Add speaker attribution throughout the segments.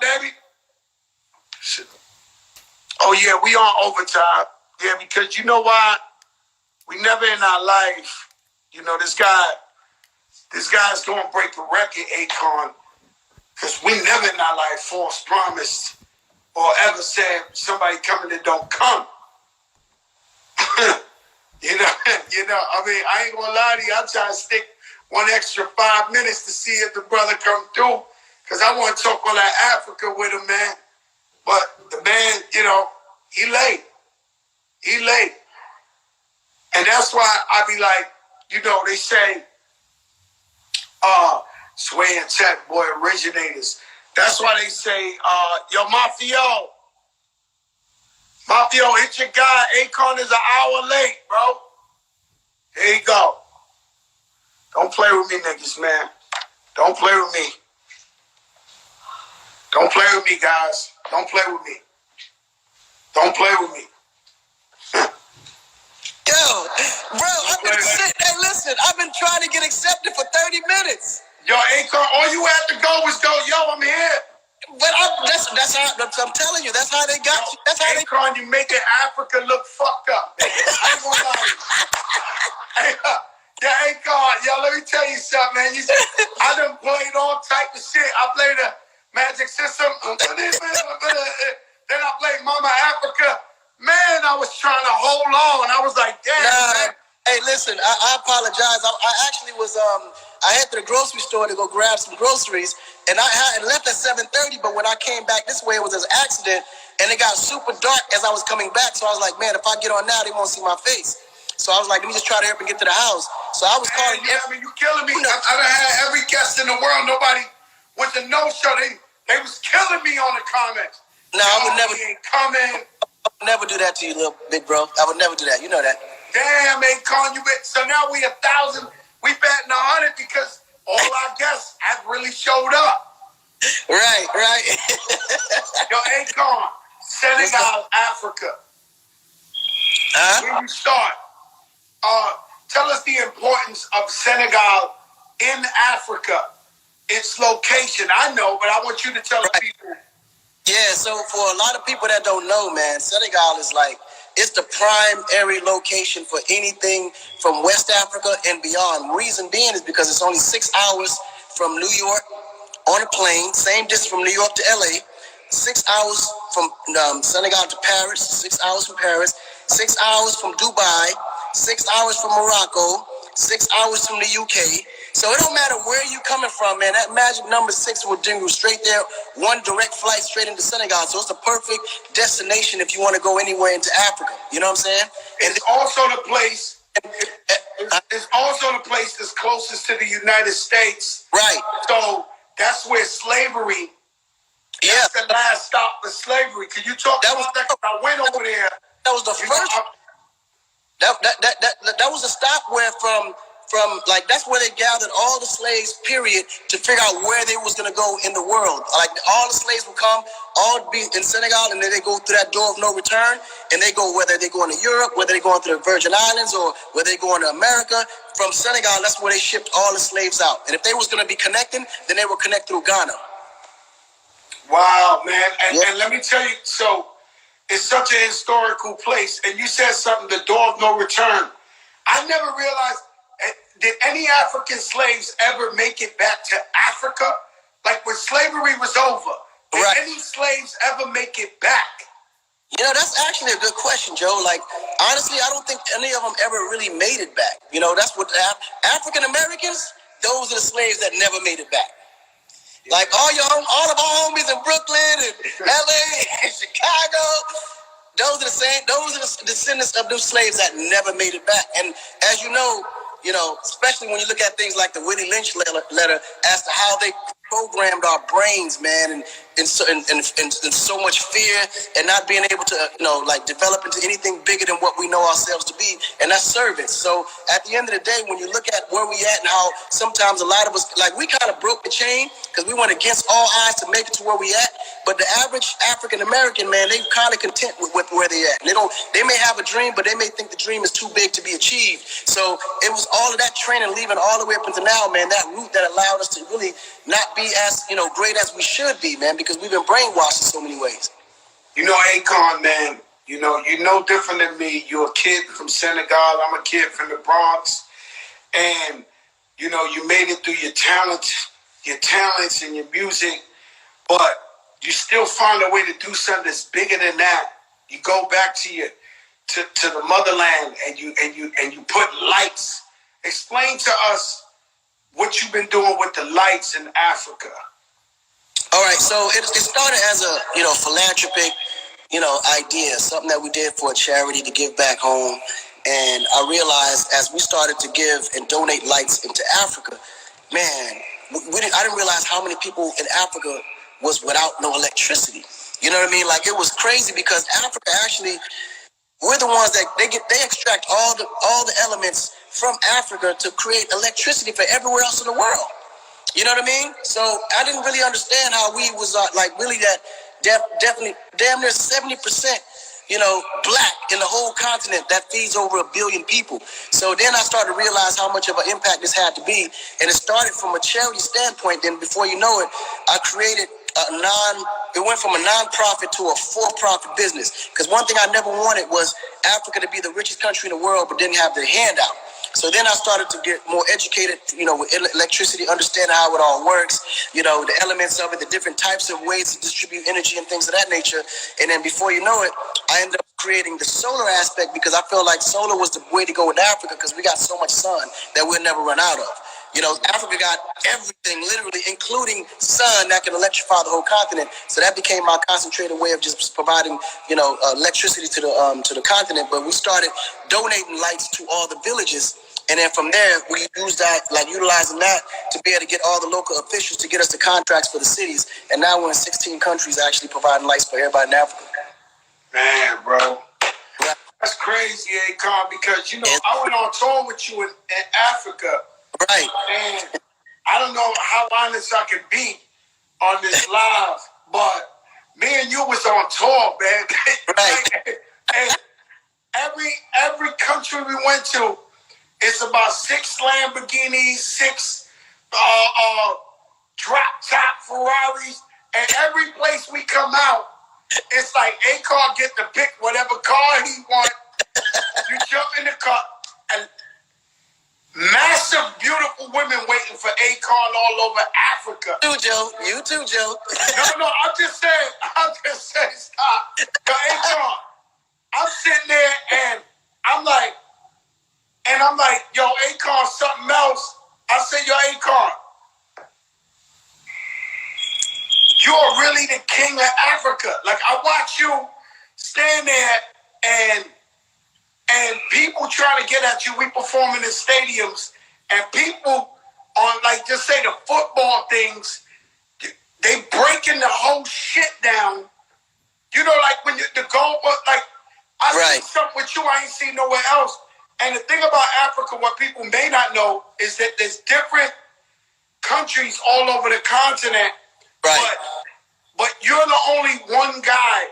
Speaker 1: baby? Oh, yeah, we on overtime. Yeah, because you know why? We never in our life, this guy's going to break the record, Akon, because we never in our life false promised or ever said somebody coming and don't come. I ain't going to lie to you. I'm trying to stick one extra 5 minutes to see if the brother come through, because I want to talk on that Africa with him, man. But the man, he late. He late. And that's why I be like, they say, Sway and Tech, boy, originators. That's why they say, yo, Mafio, hit your guy. Akon is an hour late, bro. Here you go. Don't play with me, niggas, man. Don't play with me. Don't play with me, guys. Don't play with me. Don't play with me.
Speaker 2: Yo, bro, I've been sitting there, listen, I've been trying to get accepted for 30 minutes.
Speaker 1: Yo, Akon, all you had to go was go, yo, I'm here.
Speaker 2: But that's how, I'm telling you, that's how they got you. That's how
Speaker 1: Akon, you making Africa look fucked up. I ain't gonna lie. Yeah, Akon, yo, let me tell you something, man. I done played all type of shit. I played the Magic System. Then I played Mama Africa. Man, I was trying to hold on. I was like, damn, man.
Speaker 2: Hey, listen, I apologize. I actually was, I headed to the grocery store to go grab some groceries, and I left at 7:30, but when I came back this way, it was an accident, and it got super dark as I was coming back, so I was like, man, if I get on now, they won't see my face. So I was like, let me just try to help and get to the house. So I was calling.
Speaker 1: You killing me. I done had every guest in the world. Nobody with the no-show. They was killing me on the comments.
Speaker 2: No, I would never.
Speaker 1: He ain't coming.
Speaker 2: I would never do that to you, little big bro. I would never do that. You know that.
Speaker 1: Damn, Akon, so now we 1,000. We batting 100 because all our guests have really showed up.
Speaker 2: Right.
Speaker 1: Yo, Akon, Senegal, Africa. Where you start? Tell us the importance of Senegal in Africa. Its location. I know, but I want you to tell the people.
Speaker 2: Yeah, so for a lot of people that don't know, man, Senegal is it's the prime area location for anything from West Africa and beyond. Reason being is because it's only 6 hours from New York on a plane, same distance from New York to LA, 6 hours from Senegal to Paris, 6 hours from Paris, 6 hours from Dubai, 6 hours from Morocco, 6 hours from the UK. So it don't matter where you coming from, man. That magic number 6 will bring you straight there. One direct flight straight into Senegal. So it's the perfect destination if you want to go anywhere into Africa. You know what I'm saying?
Speaker 1: It's also the place. It's also the place that's closest to the United States.
Speaker 2: Right.
Speaker 1: So that's where slavery. That's the last stop for slavery. Can you talk about that? I went over there.
Speaker 2: That was the first. That was a stop where from that's where they gathered all the slaves, period, to figure out where they was gonna go in the world. Like all the slaves would come, all be in Senegal, and then they go through that door of no return, and they go whether they going to Europe, whether they going to the Virgin Islands, or whether they going to America. From Senegal, that's where they shipped all the slaves out. And if they was gonna be connecting, then they would connect through Ghana.
Speaker 1: Wow, man. And let me tell you, so it's such a historical place. And you said something, the door of no return. I never realized, did any African slaves ever make it back to Africa? Like when slavery was over, did any slaves ever make it back?
Speaker 2: You know, that's actually a good question, Joe. Like, honestly, I don't think any of them ever really made it back. You know, that's what African Americans, those are the slaves that never made it back. Like all of our homies in Brooklyn and LA and Chicago, those are the descendants of those slaves that never made it back. And as you know, especially when you look at things like the Willie Lynch letter as to how they programmed our brains, man, and so much fear and not being able to, develop into anything bigger than what we know ourselves to be, and that's service. So at the end of the day, when you look at where we at and how sometimes a lot of us, we kind of broke the chain because we went against all odds to make it to where we at. But the average African American, man, they kind of content with where they at. They may have a dream, but they may think the dream is too big to be achieved. So it was all of that training leaving all the way up until now, man, that route that allowed us to really not be be as, great as we should be, man, because we've been brainwashed in so many ways.
Speaker 1: You know, Akon, man, you're no different than me. You're a kid from Senegal. I'm a kid from the Bronx. And, you made it through your talents and your music, but you still find a way to do something that's bigger than that. You go back to the motherland and you put lights. Explain to us what you've been doing with the lights in Africa.
Speaker 2: All right, so it started as a philanthropic idea, something that we did for a charity to give back home. And I realized as we started to give and donate lights into Africa, man, I didn't realize how many people in Africa was without no electricity. You know what I mean? Like, it was crazy because Africa actually, we're the ones that they extract all the elements from Africa to create electricity for everywhere else in the world. You know what I mean? So I didn't really understand how we was really that definitely damn near 70%, black in the whole continent that feeds over 1 billion people. So then I started to realize how much of an impact this had to be. And it started from a charity standpoint. Then before you know it, I created it went from a non-profit to a for-profit business. Because one thing I never wanted was Africa to be the richest country in the world, but didn't have their handout. So then I started to get more educated, with electricity, understanding how it all works, the elements of it, the different types of ways to distribute energy and things of that nature. And then before you know it, I ended up creating the solar aspect because I feel like solar was the way to go in Africa because we got so much sun that we'll never run out of. Africa got everything, literally, including sun that can electrify the whole continent. So that became my concentrated way of just providing, electricity to the continent. But we started donating lights to all the villages. And then from there, we used that, utilizing that to be able to get all the local officials to get us the contracts for the cities. And now we're in 16 countries actually providing lights for everybody in Africa.
Speaker 1: Man, bro. That's crazy, Akon, because, I went on tour with you in Africa.
Speaker 2: Right.
Speaker 1: And I don't know how honest I can be on this live, but me and you was on tour, man.
Speaker 2: Right.
Speaker 1: And every country we went to, it's about 6 Lamborghinis, 6 drop-top Ferraris, and every place we come out, it's like Akon get to pick whatever car he wants. You jump in the car, and massive, beautiful women waiting for Akon all over Africa.
Speaker 2: You too, Joe.
Speaker 1: No, I'm just saying, stop. Yo, Akon, I'm sitting there and I'm like, yo, Akon, something else. I said, yo, Akon, you're really the king of Africa. Like, I watch you stand there and people trying to get at you. We performing in stadiums, and people on, just say the football things, they breaking the whole shit down. When the goal, I see something with you I ain't seen nowhere else. And the thing about Africa, what people may not know, is that there's different countries all over the continent.
Speaker 2: Right.
Speaker 1: But you're the only one guy.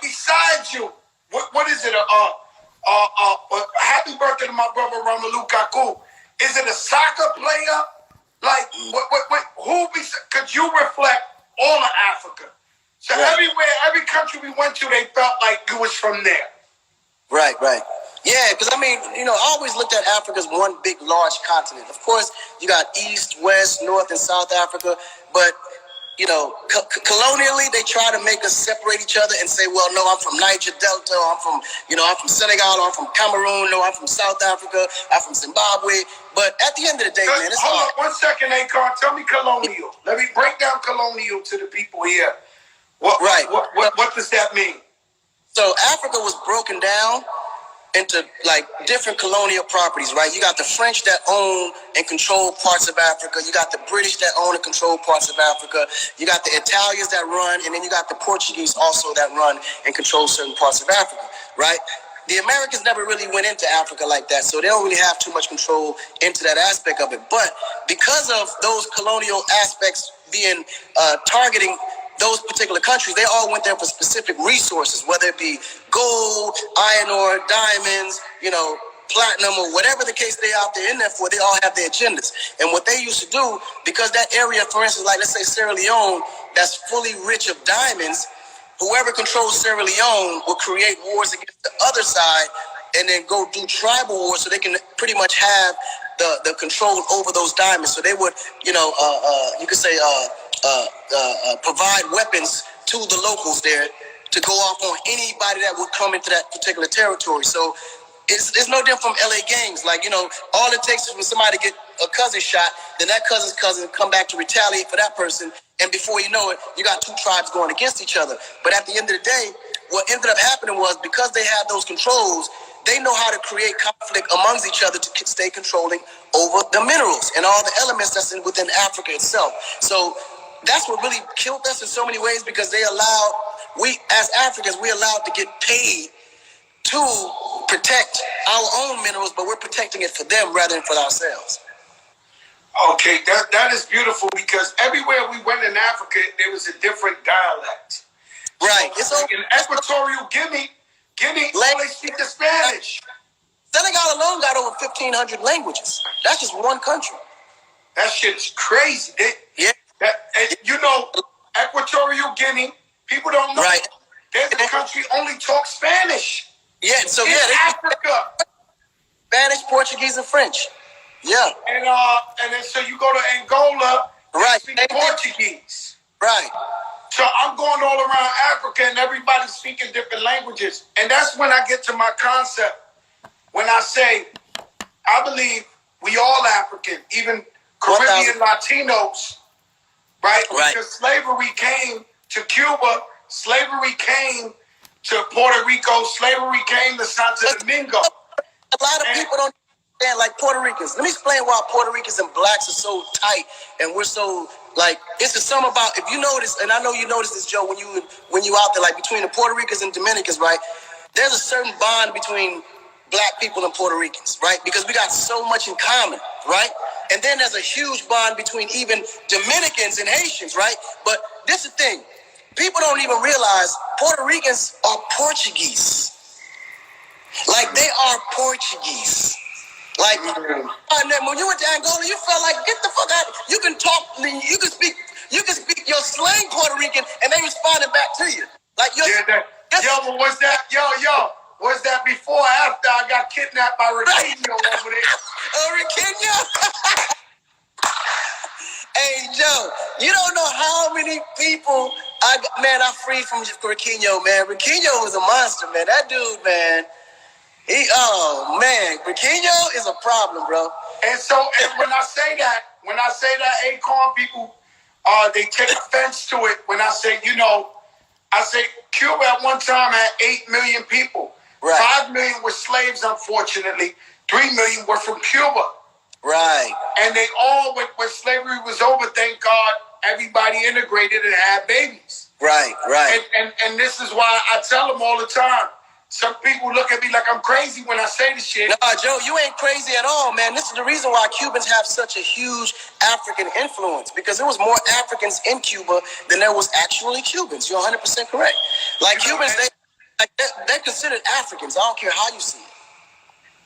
Speaker 1: Besides you, what is it? Happy birthday to my brother Romelu Lukaku. Is it a soccer player? Could you reflect all of Africa? So every country we went to, they felt like it was from there.
Speaker 2: Right. Yeah, because I always looked at Africa as one big, large continent. Of course, you got East, West, North, and South Africa, but colonially, they try to make us separate each other and say, well, no, I'm from Niger Delta, or I'm from Senegal, or I'm from Cameroon, no, I'm from South Africa, I'm from Zimbabwe. But at the end of the day, man, it's
Speaker 1: hold
Speaker 2: hard.
Speaker 1: on 1 second, Akon. Tell me colonial. Let me break down colonial to the people here. What does that mean?
Speaker 2: So Africa was broken down into different colonial properties, right? You got the French that own and control parts of Africa. You got the British that own and control parts of Africa. You got the Italians that run, and then you got the Portuguese also that run and control certain parts of Africa, right? The Americans never really went into Africa like that, so they don't really have too much control into that aspect of it. But because of those colonial aspects being targeting those particular countries, they all went there for specific resources, whether it be gold, iron ore, diamonds, platinum or whatever the case they out there in there for, they all have their agendas. And what they used to do, because that area, for instance, like let's say Sierra Leone, that's fully rich of diamonds, whoever controls Sierra Leone will create wars against the other side and then go do tribal wars so they can pretty much have the control over those diamonds. So they would, you could say, provide weapons to the locals there to go off on anybody that would come into that particular territory. So it's no different from LA gangs. Like, all it takes is for somebody to get a cousin shot, then that cousin's cousin come back to retaliate for that person. And before you know it, you got two tribes going against each other. But at the end of the day, what ended up happening was because they had those controls, they know how to create conflict amongst each other to stay controlling over the minerals and all the elements that's within Africa itself. So that's what really killed us in so many ways, because we as Africans, we're allowed to get paid to protect our own minerals, but we're protecting it for them rather than for ourselves.
Speaker 1: Okay, that is beautiful, because everywhere we went in Africa, there was a different dialect.
Speaker 2: Right.
Speaker 1: So in Equatorial Guinea, all they speak is Spanish.
Speaker 2: Senegal alone got over 1,500 languages. That's just one country.
Speaker 1: That shit's crazy. Equatorial Guinea, people don't know.
Speaker 2: Right.
Speaker 1: There's a country only talks Spanish.
Speaker 2: Yeah, so
Speaker 1: in Africa.
Speaker 2: Spanish, Portuguese, and French. Yeah.
Speaker 1: And then so you go to Angola,
Speaker 2: right?
Speaker 1: Speak Portuguese.
Speaker 2: Right.
Speaker 1: So I'm going all around Africa and everybody's speaking different languages. And that's when I get to my concept. When I say, I believe we all African, even Caribbean Latinos, right? Because slavery came to Cuba, slavery came to Puerto Rico, slavery came to Santo Domingo.
Speaker 2: A lot of people don't understand, like Puerto Ricans. Let me explain why Puerto Ricans and blacks are so tight and we're so, like, it's just something about, if you notice, and I know you notice this, Joe, when you out there, like between the Puerto Ricans and Dominicans, right? There's a certain bond between black people and Puerto Ricans, right? Because we got so much in common, right? And then there's a huge bond between even Dominicans and Haitians, right? But this is the thing. People don't even realize Puerto Ricans are Portuguese. Like, they are Portuguese. Like, when you went to Angola, you felt like, get the fuck out. You can talk, you can speak your slang Puerto Rican, and they responded back to you. Like,
Speaker 1: but was that before or after I got kidnapped by Riquinho over there?
Speaker 2: Oh, Riquinho? Hey, Joe, you don't know how many people I freed from Riquinho, man. Riquinho was a monster, man. That dude, man. Riquinho is a problem, bro.
Speaker 1: And when I say that, akon, people, they take offense to it. When I say, I say Cuba at one time had 8 million people. Right. 5 million were slaves, unfortunately. 3 million were from Cuba.
Speaker 2: Right.
Speaker 1: And they all, when slavery was over, thank God, everybody integrated and had babies.
Speaker 2: Right.
Speaker 1: And this is why I tell them all the time. Some people look at me like I'm crazy when I say this shit.
Speaker 2: No, Joe, you ain't crazy at all, man. This is the reason why Cubans have such a huge African influence, because there was more Africans in Cuba than there was actually Cubans. You're 100% correct. Like, Cubans, they're considered Africans. I don't care how you see it.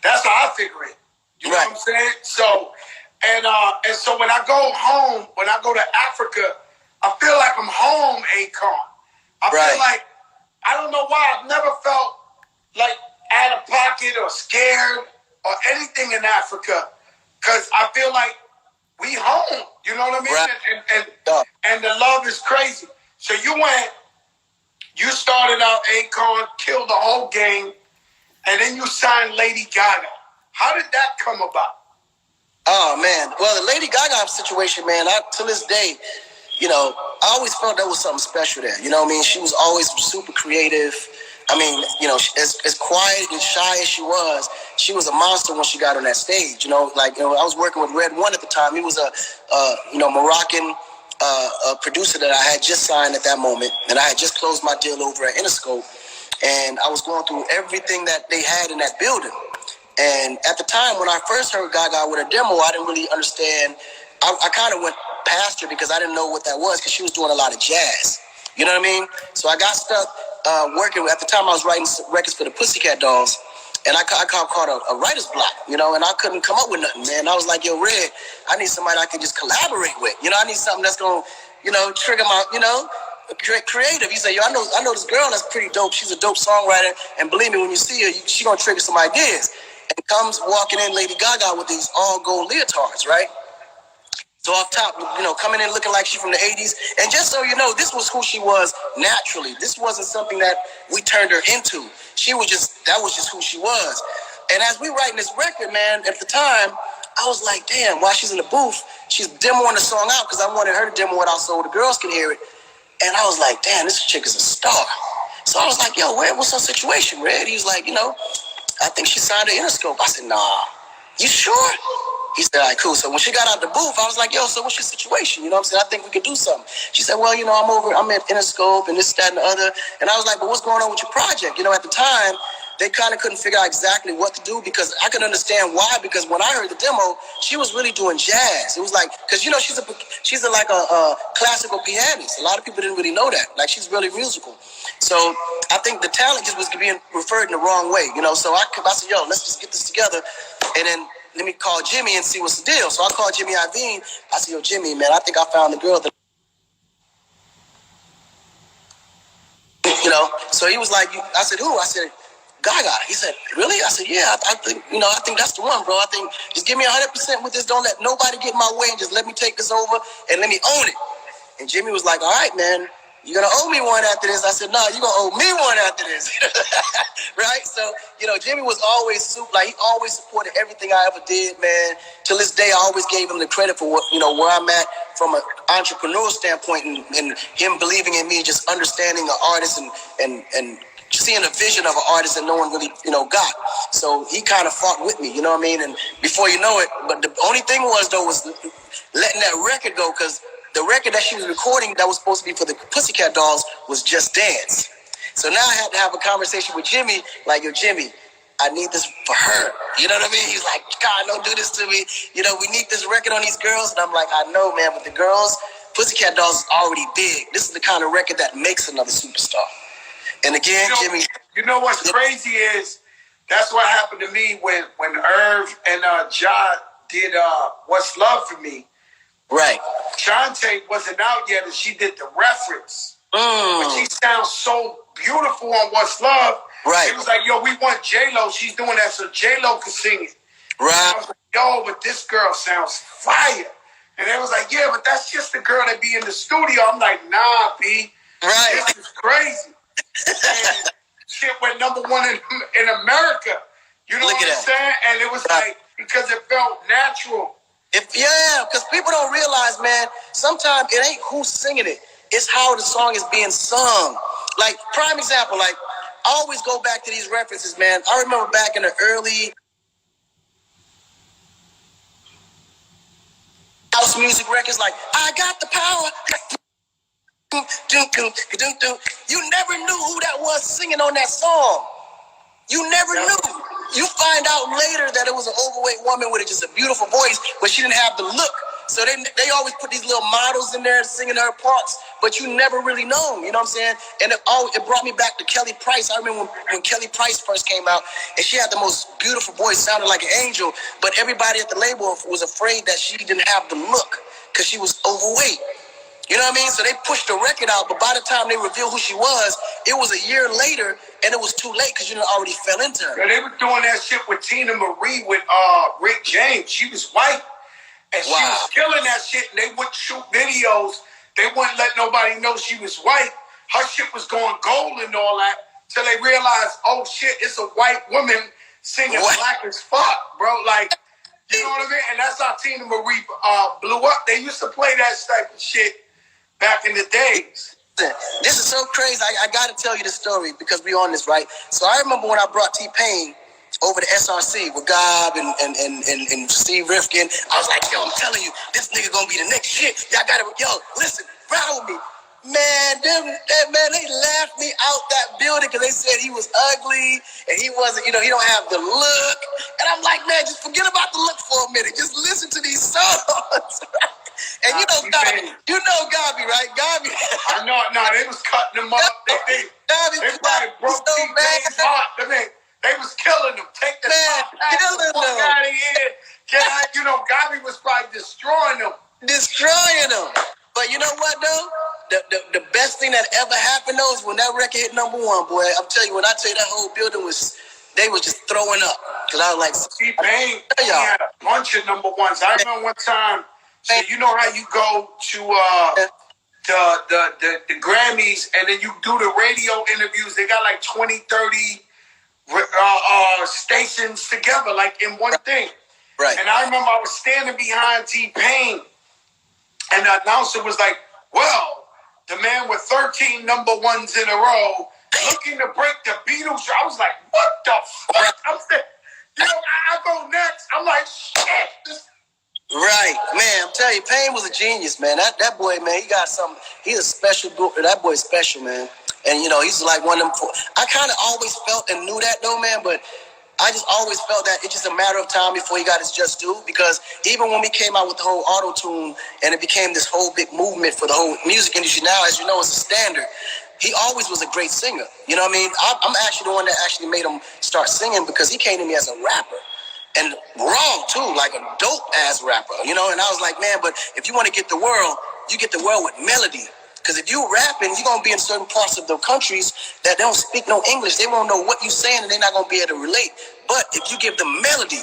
Speaker 1: That's how I figure it. You know what I'm saying? So, and so when I go home, when I go to Africa, I feel like I'm home, akon. I feel like, I don't know why, I've never felt like out of pocket or scared or anything in Africa, because I feel like we home. You know what I mean? Right. And the love is crazy. So you started out akon, killed the whole game, and then you signed Lady Gaga. How did that come about?
Speaker 2: Oh, man. Well, the Lady Gaga situation, man, to this day, I always felt there was something special there. You know what I mean? She was always super creative. I mean, as quiet and shy as she was a monster when she got on that stage. I was working with Red One at the time. He was a Moroccan producer that I had just signed at that moment, and I had just closed my deal over at Interscope, and I was going through everything that they had in that building. And at the time, when I first heard Gaga with a demo, I didn't really understand. I kind of went past her because I didn't know what that was, because she was doing a lot of jazz. You know what I mean? So I got stuck working. At the time, I was writing records for the Pussycat Dolls, And I caught a writer's block, and I couldn't come up with nothing, man. I was like, yo, Red, I need somebody I can just collaborate with. I need something that's going to, trigger my, creative. He said, yo, I know this girl that's pretty dope. She's a dope songwriter. And believe me, when you see her, she going to trigger some ideas. And comes walking in Lady Gaga with these all gold leotards, right? So off top, coming in looking like she from the 80s. And just so you know, this was who she was naturally. This wasn't something that we turned her into. That was just who she was. And as we writing this record, man, at the time, I was like, damn, while she's in the booth, she's demoing the song out because I wanted her to demo it out so the girls can hear it. And I was like, damn, this chick is a star. So I was like, yo, Red, what's her situation, Red? He was like, I think she signed to Interscope. I said, nah, you sure? He said, all right, cool. So when she got out the booth, I was like, yo, so what's your situation? You know what I'm saying? I think we could do something. She said, well, I'm at Interscope and this, that, and the other. And I was like, but what's going on with your project? At the time, they kind of couldn't figure out exactly what to do because I could understand why. Because when I heard the demo, she was really doing jazz. It was like, because, she's like a classical pianist. A lot of people didn't really know that. Like, she's really musical. So I think the talent just was being referred in the wrong way, So I said, yo, let's just get this together. And then let me call Jimmy and see what's the deal. So I called Jimmy Iovine. I said, yo, Jimmy, man, I think I found the girl that, So he was like, I said, who? I said, Gaga. He said, really? I said, yeah, I think that's the one, bro. I think just give me 100% with this. Don't let nobody get in my way and just let me take this over and let me own it. And Jimmy was like, all right, man, you're going to owe me one after this. I said, no, you're going to owe me one after this. Right? So, Jimmy was always he always supported everything I ever did, man. Till this day, I always gave him the credit for what, where I'm at from an entrepreneurial standpoint and him believing in me, just understanding the artist and seeing a vision of an artist that no one really, got. So he kind of fought with me, you know what I mean? And before you know it, but the only thing was letting that record go because the record that she was recording that was supposed to be for the Pussycat Dolls was Just Dance. So now I had to have a conversation with Jimmy, like, yo, Jimmy, I need this for her. You know what I mean? He's like, God, don't do this to me. We need this record on these girls. And I'm like, I know, man, but the girls, Pussycat Dolls is already big. This is the kind of record that makes another superstar. And again, Jimmy.
Speaker 1: You know what's crazy is that's what happened to me when Irv and Ja did What's Love for Me.
Speaker 2: Right.
Speaker 1: Shantae wasn't out yet, and she did the reference. But she sounds so beautiful on What's Love.
Speaker 2: Right.
Speaker 1: It was like, yo, we want J-Lo. She's doing that so J-Lo can sing it.
Speaker 2: Right.
Speaker 1: And I was like, yo, but this girl sounds fire. And they was like, yeah, but that's just the girl that be in the studio. I'm like, nah, B.
Speaker 2: Right.
Speaker 1: This is crazy. And shit went number one in America. You know what I'm saying? And it was like, because it felt natural.
Speaker 2: Because people don't realize, man, sometimes it ain't who's singing it. It's how the song is being sung. Like, prime example, like, I always go back to these references, man. I remember back in the early house music records, like, I got the power. You never knew who that was singing on that song. You never knew. You find out later that it was an overweight woman with just a beautiful voice, but she didn't have the look. So they always put these little models in there singing her parts, but you never really know. You know what I'm saying? And it brought me back to Kelly Price. I remember when Kelly Price first came out, and she had the most beautiful voice, sounded like an angel, but everybody at the label was afraid that she didn't have the look because she was overweight. You know what I mean? So they pushed the record out, but by the time they revealed who she was, it was a year later, and it was too late because you already fell into her.
Speaker 1: Yeah, they were doing that shit with Tina Marie with Rick James. She was white, and she was killing that shit, and they wouldn't shoot videos. They wouldn't let nobody know she was white. Her shit was going gold and all that, till they realized, oh shit, it's a white woman singing black as fuck, bro. Like, you know what I mean? And that's how Tina Marie blew up. They used to play that type of shit back in the days.
Speaker 2: This is so crazy. I got to tell you the story because we on this, right? So I remember when I brought T-Pain over to SRC with Gob and Steve Rifkin. I was like, yo, I'm telling you, this nigga gonna be the next shit. Y'all gotta, listen, ride with me. Man, they laughed me out that building because they said he was ugly and he wasn't, he don't have the look. And I'm like, man, just forget about the look for a minute. Just listen to these songs. And Gabi, right? Gabi.
Speaker 1: I know, they was cutting them up. They probably broke T-Pain's heart. They was killing them. Take the top hat, the fuck out of here. Gotti was probably destroying them.
Speaker 2: But you know what, though? The best thing that ever happened, though, is when that record hit number one, boy. I'm telling you, when I tell you that whole building they was just throwing up. Because I was like,
Speaker 1: T-Pain, he had a bunch of number ones. I remember one time, so you know how you go to the Grammys and then you do the radio interviews. They got like 20, 30 stations together, like in one thing.
Speaker 2: Right.
Speaker 1: And I remember I was standing behind T-Pain, and the announcer was like, well, the man with 13 number ones in a row looking to break the Beatles. I was like, what the fuck? I'm saying, I go next. I'm like, shit.
Speaker 2: Right, man. I'm telling you, Payne was a genius, man. That boy, man, he got something. He's a special. That boy's special, man. And he's like one of them. I kind of always felt and knew that, though, man. But I just always felt that it's just a matter of time before he got his just due. Because even when we came out with the whole auto tune and it became this whole big movement for the whole music industry, now, as you know, it's a standard. He always was a great singer. You know what I mean? I'm actually the one that actually made him start singing because he came to me as a rapper. And raw, too, like a dope-ass rapper, And I was like, man, but if you want to get the world, you get the world with melody. Because if you rapping, you're going to be in certain parts of the countries that don't speak no English. They won't know what you're saying, and they're not going to be able to relate. But if you give them melody,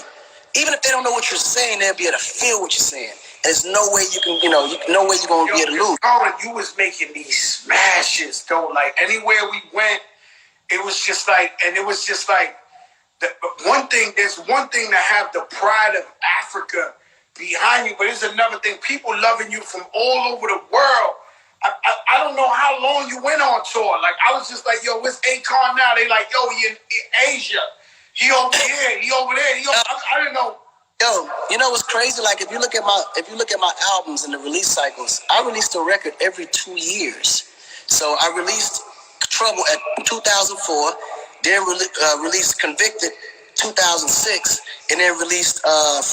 Speaker 2: even if they don't know what you're saying, they'll be able to feel what you're saying. And there's no way you can, no way you're going to be able to lose.
Speaker 1: Colin, you was making these smashes, though. Like, anywhere we went, it was just like, there's one thing to have the pride of Africa behind you, but there's another thing. People loving you from all over the world. I don't know how long you went on tour. Like, I was just like, yo, where's Akon now? They like, yo, he in Asia. He over here. He over there. I didn't know.
Speaker 2: Yo, you know what's crazy? Like, if you look at my albums and the release cycles, I released a record every 2 years. So I released Trouble at 2004. Then released Convicted 2006, and then released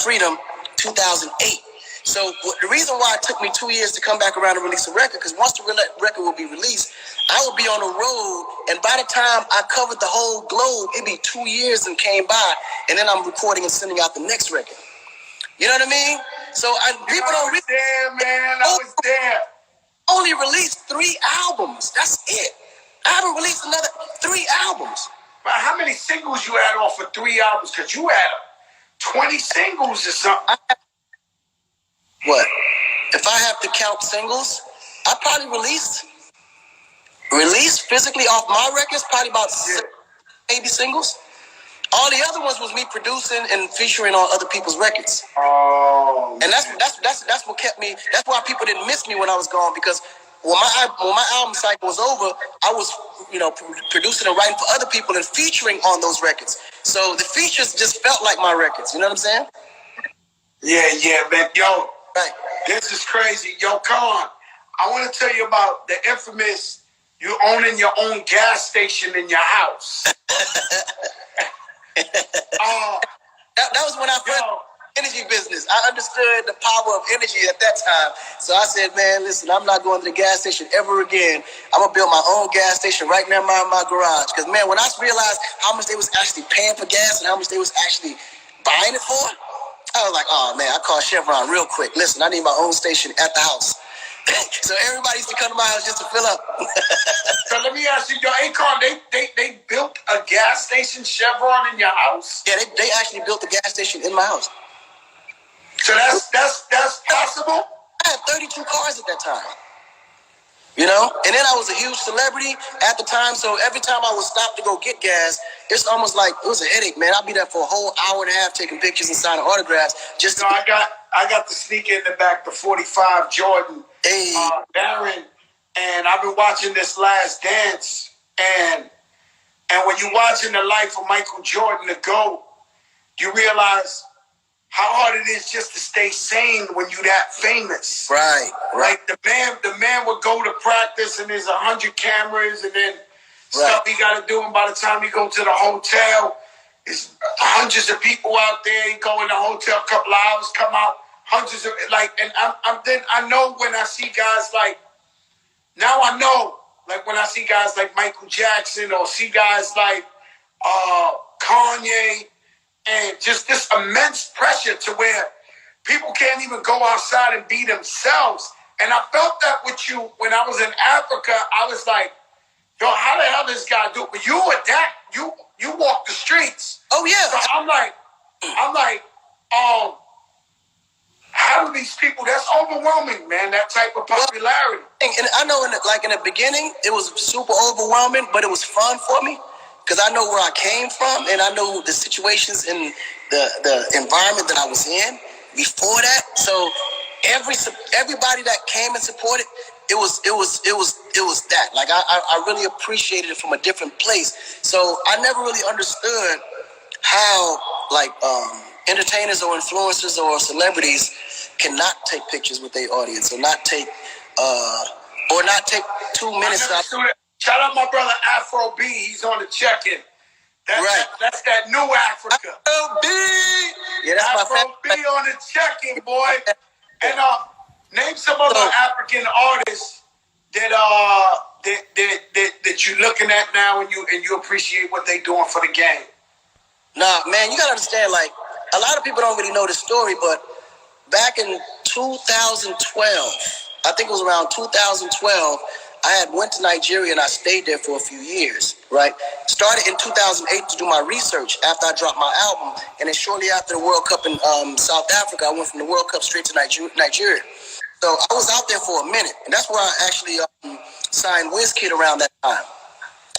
Speaker 2: Freedom 2008. So the reason why it took me 2 years to come back around and release a record, because once the record will be released, I would be on the road, and by the time I covered the whole globe, it'd be 2 years and came by, and then I'm recording and sending out the next record. You know what I mean? So people don't
Speaker 1: really there, man. I was there.
Speaker 2: Only released 3 albums. That's it. I haven't released another 3 albums.
Speaker 1: But how many singles you had off of 3 albums? Because you had 20 singles or something.
Speaker 2: What? If I have to count singles, I probably released physically off my records, probably about 80 singles. All the other ones was me producing and featuring on other people's records.
Speaker 1: Oh.
Speaker 2: And that's what kept me. That's why people didn't miss me when I was gone, because when my album cycle was over, I was, producing and writing for other people and featuring on those records. So the features just felt like my records. You know what I'm saying?
Speaker 1: Yeah, man. Yo,
Speaker 2: right.
Speaker 1: This is crazy. Yo, Con, I want to tell you about the infamous you owning your own gas station in your house.
Speaker 2: That was when I first... energy business. I understood the power of energy at that time. So I said, man, listen, I'm not going to the gas station ever again. I'm going to build my own gas station right now in my garage. Because, man, when I realized how much they was actually paying for gas and how much they was actually buying it for, I was like, oh, man, I called Chevron real quick. Listen, I need my own station at the house. So everybody used to come to my house just to fill up.
Speaker 1: So let me ask you, your Akon, they built a gas station, Chevron, in your house?
Speaker 2: Yeah, they actually built a gas station in my house.
Speaker 1: So that's possible?
Speaker 2: I had 32 cars at that time. And then I was a huge celebrity at the time, so every time I would stop to go get gas, it's almost like it was a headache, man. I'd be there for a whole hour and a half taking pictures and signing autographs.
Speaker 1: I got the sneaker in the back, the 45 Jordan, Baron, and I've been watching this Last Dance, and when you're watching the life of Michael Jordan, the GOAT, you realize how hard it is just to stay sane when you're that famous.
Speaker 2: Right.
Speaker 1: Like the man would go to practice and there's 100 cameras and then stuff he got to do. And by the time he go to the hotel, there's hundreds of people out there. He go in the hotel, a couple of hours, come out, hundreds of and I know when I see guys when I see guys like Michael Jackson or see guys like Kanye, and just this immense pressure to where people can't even go outside and be themselves. And I felt that with you when I was in Africa. I was like, yo, how the hell this guy do it? But you adapt. You walk the streets.
Speaker 2: Oh yeah.
Speaker 1: So I'm like, how do these people? That's overwhelming, man. That type of popularity.
Speaker 2: And I know, in the beginning, it was super overwhelming, but it was fun for me because I know where I came from and I know the situations and the environment that I was in before that. So everybody that came and supported, it was that. Like I really appreciated it from a different place. So I never really understood how entertainers or influencers or celebrities cannot take pictures with their audience or not take 2 minutes.
Speaker 1: Shout out my brother Afro B. He's on the check-in. That's that new Africa.
Speaker 2: Afro B. Yeah, that's
Speaker 1: Afro
Speaker 2: my
Speaker 1: B on the check-in, boy. And name some other African artists that you're looking at now and you appreciate what they doing for the game.
Speaker 2: Nah, man, you gotta understand, like, a lot of people don't really know this story, but back in 2012, I think it was around 2012, I had went to Nigeria and I stayed there for a few years, right? Started in 2008 to do my research after I dropped my album, and then shortly after the World Cup in South Africa, I went from the World Cup straight to Nigeria. So I was out there for a minute, and that's where I actually signed Wizkid around that time.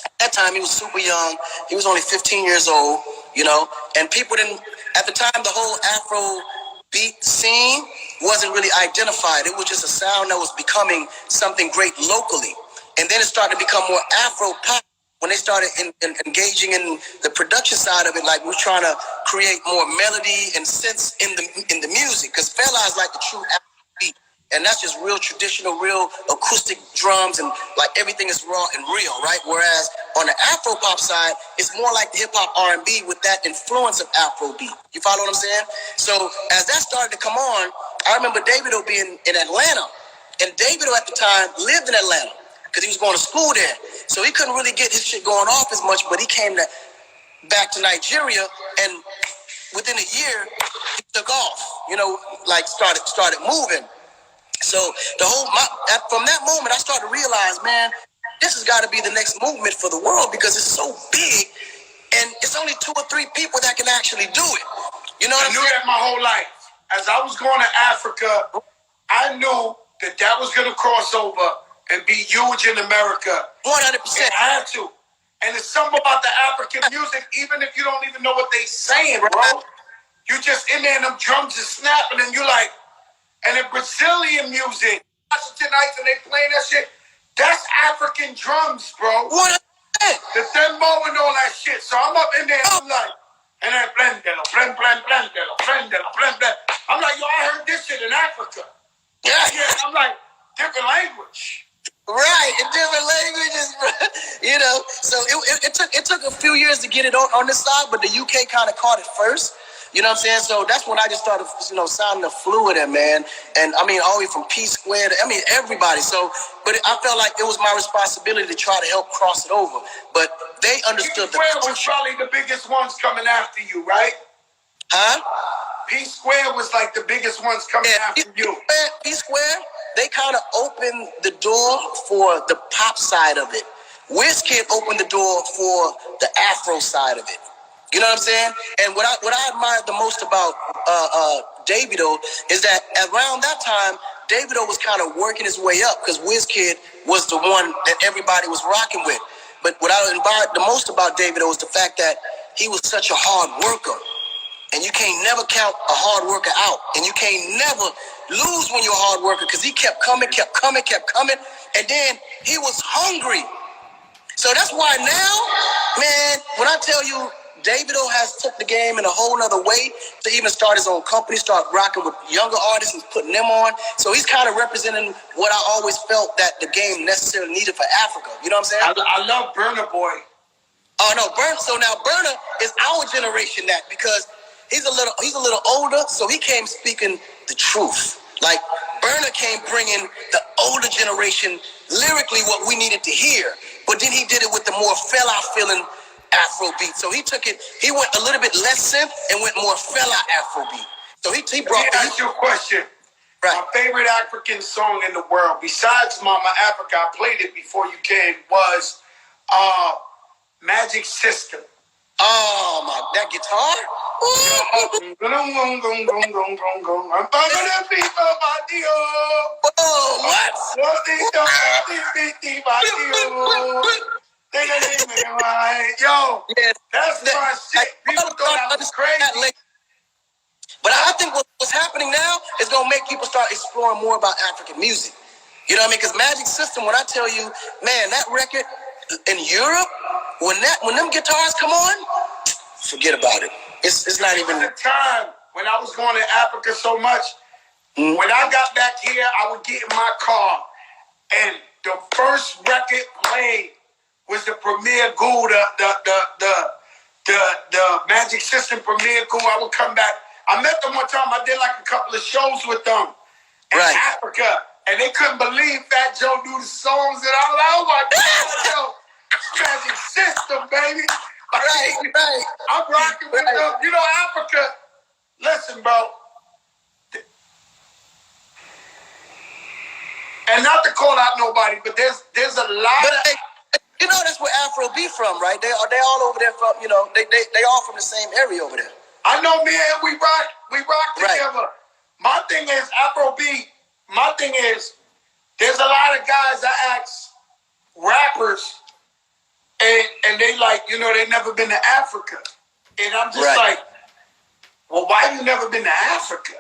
Speaker 2: At that time, he was super young. He was only 15 years old, and people didn't, at the time, the whole Afro beat scene wasn't really identified. It was just a sound that was becoming something great locally. And then it started to become more Afro pop when they started engaging in the production side of it. Like, we're trying to create more melody and sense in the music, because Fela is like the true Afro beat. And that's just real traditional, real acoustic drums, and like everything is raw and real, right? Whereas on the Afro pop side, it's more like the hip hop R&B with that influence of Afro beat. You follow what I'm saying? So as that started to come on, I remember Davido being in Atlanta, and Davido at the time lived in Atlanta because he was going to school there. So he couldn't really get his shit going off as much, but he came back to Nigeria, and within a year, he took off. Started moving. So from that moment, I started to realize, man, this has got to be the next movement for the world because it's so big, and it's only 2 or 3 people that can actually do it. You know what I'm saying? I knew that my whole life. As I was going to Africa, I knew that was going to cross over and be huge in America. 100%. It had to. And it's something about the African music, even if you don't even know what they saying, bro. You just in there and them drums are snapping, and you like. And the Brazilian music, tonight, and they playing that shit, that's African drums, bro. What? The dembo and all that shit. So I'm up in there, and I'm like, and then blendelo, blend. I'm like, yo, I heard this shit in Africa. Yeah, I'm like, different language. Right, in different languages, bro. So it took a few years to get it on this side, but the UK kind of caught it first. You know what I'm saying? So that's when I just started, signing the fluid in, man. And I mean, all the way from P Square to, everybody. So, but I felt like it was my responsibility to try to help cross it over. But they understood the culture. P Square was probably the biggest ones coming after you, right? Huh? P Square was like the biggest ones coming after you. P Square, they kind of opened the door for the pop side of it. Wizkid opened the door for the Afro side of it. You know what I'm saying? And what I admired the most about Davido is that around that time, Davido was kind of working his way up because Wizkid was the one that everybody was rocking with. But what I admired the most about Davido was the fact that he was such a hard worker. And you can't never count a hard worker out. And you can't never lose when you're a hard worker because he kept coming. And then he was hungry. So that's why now, man, when I tell you, Davido has took the game in a whole nother way to even start his own company, start rocking with younger artists and putting them on. So he's kind of representing what I always felt that the game necessarily needed for Africa. You know what I'm saying? I love Burna Boy. Oh no, So now Burna is our generation because he's a little older, so he came speaking the truth. Like Burna came bringing the older generation lyrically what we needed to hear, but then he did it with the more Fela feeling Afrobeat. So he took it, he went a little bit less synth and went more fella Afrobeat. So he brought.
Speaker 1: Let me ask you a question.
Speaker 2: Right.
Speaker 1: My favorite African song in the world, besides Mama Africa, I played it before you came, was Magic System.
Speaker 2: Oh my, that guitar? Oh, what?
Speaker 1: Yo, that's my shit. People thought I was crazy.
Speaker 2: But I think what's happening now is going to make people start exploring more about African music. You know what I mean? Because Magic System, when I tell you, man, that record in Europe, when them guitars come on, forget about it. It's not even.
Speaker 1: At the time when I was going to Africa so much, when I got back here, I would get in my car, and the first record played was the Premier Ghoul, the Magic System Premier Ghoul. I would come back. I met them one time. I did like a couple of shows with them in Africa, and they couldn't believe Fat Joe knew the songs that I like. Oh my God, yo, Magic System, baby.
Speaker 2: Right.
Speaker 1: I'm rocking with them. You know, Africa. Listen, bro. And not to call out nobody, but there's a lot of.
Speaker 2: You know, that's where Afro be from, right? They all over there from. You know, they all from the same area over there.
Speaker 1: I know, man. We rock together. My thing is Afrobeat. My thing is, there's a lot of guys I ask rappers, and they like, you know, they never been to Africa, and I'm just like, well, why you never been to Africa?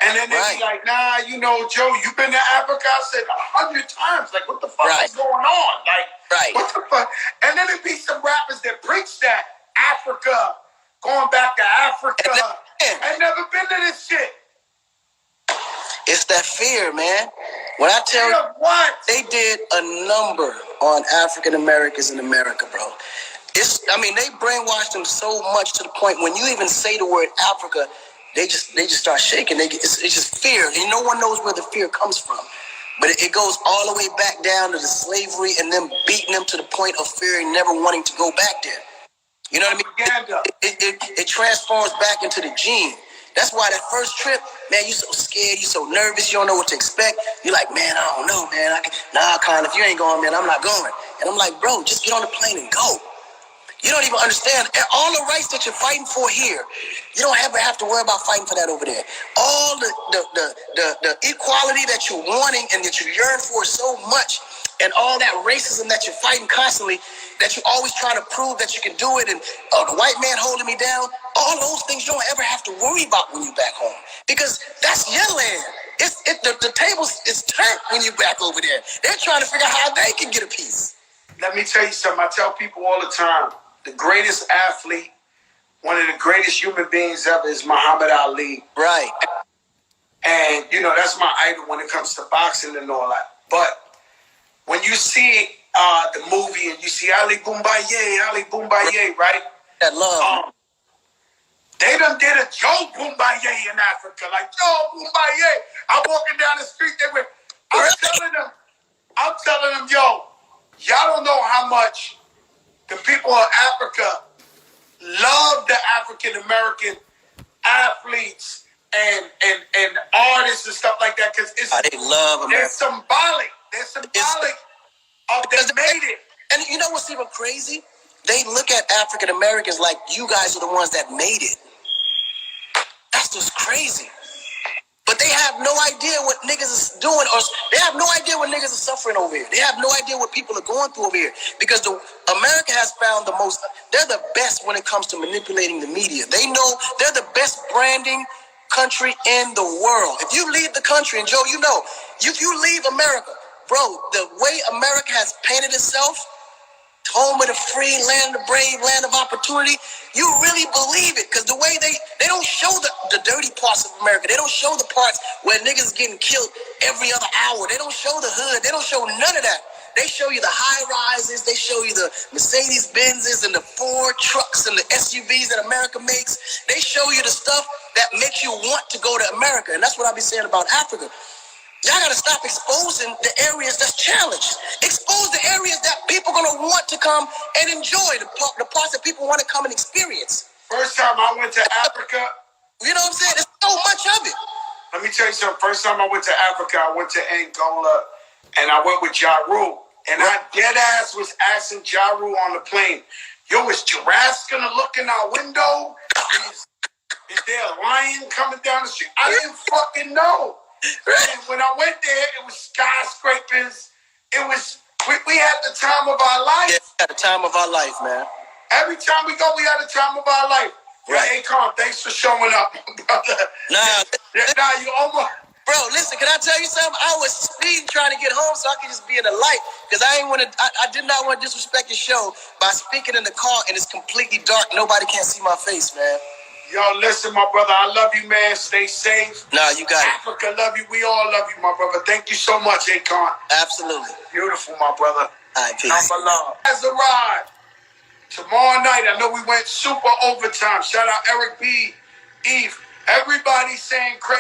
Speaker 1: And then they be like, nah, you know, Joe, you been to Africa? I said 100 times. Like, what the fuck is going on? Like, what the fuck? And then there be some rappers that preach that Africa, going back to Africa. I never been to this shit.
Speaker 2: It's that fear, man. When I tell you, they did a number on African Americans in America, bro. They brainwashed them so much to the point when you even say the word Africa, they just start shaking. It's just fear, and no one knows where the fear comes from. But it goes all the way back down to the slavery and them beating them to the point of fearing, never wanting to go back there. You know what I mean? It transforms back into the gene. That's why that first trip, man, you so scared, you so nervous, you don't know what to expect. You're like, man, I don't know, man. Con, if you ain't going, man, I'm not going. And I'm like, bro, just get on the plane and go. You don't even understand all the rights that you're fighting for here. You don't ever have to worry about fighting for that over there. All the equality that you're wanting and that you yearn for so much, and all that racism that you're fighting constantly, that you're always trying to prove that you can do it, and the white man holding me down, all those things you don't ever have to worry about when you're back home, because that's your land. The table is turned when you're back over there. They're trying to figure out how they can get a piece.
Speaker 1: Let me tell you something. I tell people all the time, the greatest athlete, one of the greatest human beings ever is Muhammad Ali.
Speaker 2: Right.
Speaker 1: And, you know, that's my idol when it comes to boxing and all that. But when you see the movie and you see Ali Boumbaye, right?
Speaker 2: That love.
Speaker 1: They done did a Joe Boumbaye in Africa. Like, Joe Boumbaye. I'm walking down the street. I'm telling them, yo, y'all don't know how much the people of Africa love the African American athletes and artists and stuff like that, because
Speaker 2: they love them.
Speaker 1: They're symbolic. They're symbolic of they made it.
Speaker 2: And you know what's even crazy? They look at African Americans like you guys are the ones that made it. That's just crazy. But they have no idea what niggas is doing, or they have no idea what niggas are suffering over here. They have no idea what people are going through over here, because America has found they're the best when it comes to manipulating the media. They know they're the best branding country in the world. If you leave the country, and Joe, you know, if you leave America, bro, the way America has painted itself, home of the free, land of the brave, land of opportunity, you really believe it, because the way they don't show the dirty parts of America. They don't show the parts where niggas getting killed every other hour. They don't show the hood. They don't show none of that. They show you the high rises. They show you the Mercedes Benzes and the Ford trucks and the SUVs that America makes. They show you the stuff that makes you want to go to America. And that's what I be saying about Africa. Y'all gotta stop exposing the areas that's challenged. Expose the areas that people gonna want to come and enjoy, the parts that people want to come and experience.
Speaker 1: First time I went to Africa.
Speaker 2: You know what I'm saying? There's so much of it.
Speaker 1: Let me tell you something. First time I went to Africa, I went to Angola, and I went with Ja Rule. And I dead ass was asking Ja Rule on the plane, yo, is giraffes gonna look in our window? Is there a lion coming down the street? I didn't fucking know. And when I went there, it was skyscrapers. It was, we had the time of our life.
Speaker 2: Yeah, we had the time of our life, man.
Speaker 1: Every time we go, we had the time of our life. Right. Akon, thanks for showing up, brother.
Speaker 2: Nah,
Speaker 1: you almost...
Speaker 2: Bro, listen, can I tell you something? I was speeding trying to get home so I could just be in the light. Because I did not want to disrespect your show by speaking in the car and it's completely dark. Nobody can see my face, man.
Speaker 1: Yo, listen, my brother, I love you, man. Stay safe.
Speaker 2: Nah, you got it.
Speaker 1: Africa love you. We all love you, my brother. Thank you so much, Akon.
Speaker 2: Absolutely.
Speaker 1: Beautiful, my brother.
Speaker 2: All right, peace.
Speaker 1: Number love. Has arrived. Tomorrow night, I know we went super overtime. Shout out Eric B, Eve. Everybody saying crazy.